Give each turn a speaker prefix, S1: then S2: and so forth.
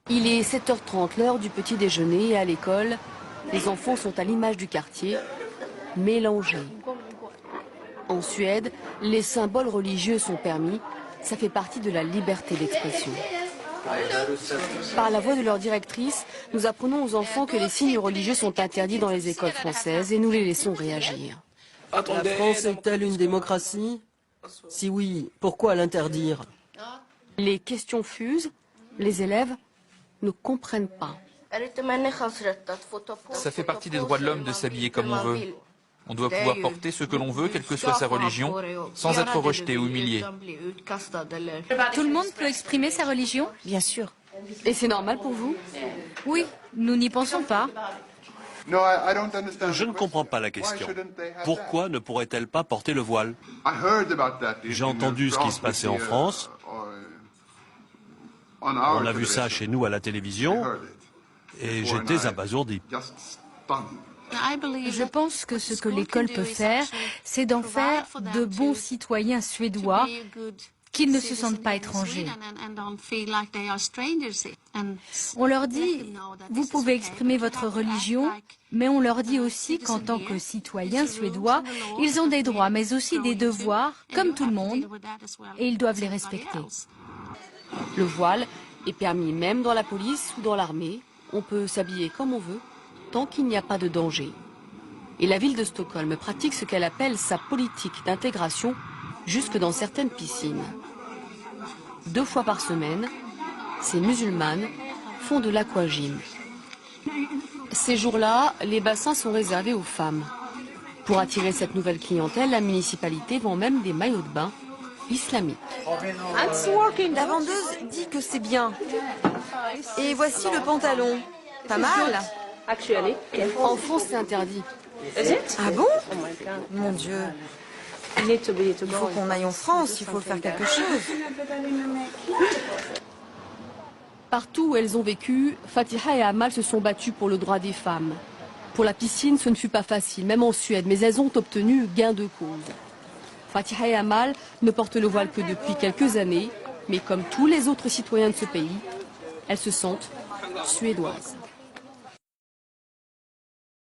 S1: Il est 7h30, l'heure du petit déjeuner, et à l'école, les enfants sont à l'image du quartier, mélangés. En Suède, les symboles religieux sont permis, ça fait partie de la liberté d'expression. Par la voix de leur directrice, nous apprenons aux enfants que les signes religieux sont interdits dans les écoles françaises et nous les laissons réagir.
S2: La France est-elle une démocratie? Si oui, pourquoi l'interdire?
S1: Les questions fusent, les élèves ne comprennent pas.
S3: Ça fait partie des droits de l'homme de s'habiller comme on veut. On doit pouvoir porter ce que l'on veut, quelle que soit sa religion, sans être rejeté ou humilié.
S4: Tout le monde peut exprimer sa religion?
S1: Bien sûr. Et c'est normal pour vous?
S4: Oui, nous n'y pensons pas.
S5: Je ne comprends pas la question. Pourquoi ne pourrait-elle pas porter le voile? J'ai entendu ce qui se passait en France. On a vu ça chez nous à la télévision et j'étais abasourdi.
S4: Je pense que ce que l'école peut faire, c'est d'en faire de bons citoyens suédois qui ne se sentent pas étrangers. On leur dit, vous pouvez exprimer votre religion, mais on leur dit aussi qu'en tant que citoyens suédois, ils ont des droits, mais aussi des devoirs, comme tout le monde, et ils doivent les respecter.
S1: Le voile est permis même dans la police ou dans l'armée. On peut s'habiller comme on veut, tant qu'il n'y a pas de danger. Et la ville de Stockholm pratique ce qu'elle appelle sa politique d'intégration, jusque dans certaines piscines. 2 fois par semaine, ces musulmanes font de l'aquagym. Ces jours-là, les bassins sont réservés aux femmes. Pour attirer cette nouvelle clientèle, la municipalité vend même des maillots de bain islamiques.
S6: La vendeuse dit que c'est bien. Et voici le pantalon. Pas mal.
S1: En France, c'est interdit.
S6: Ah bon? Mon Dieu. Il faut qu'on aille en France, il faut faire quelque chose.
S1: Partout où elles ont vécu, Fatiha et Amal se sont battues pour le droit des femmes. Pour la piscine, ce ne fut pas facile, même en Suède, mais elles ont obtenu gain de cause. Fatiha et Amal ne portent le voile que depuis quelques années, mais comme tous les autres citoyens de ce pays, elles se sentent suédoises.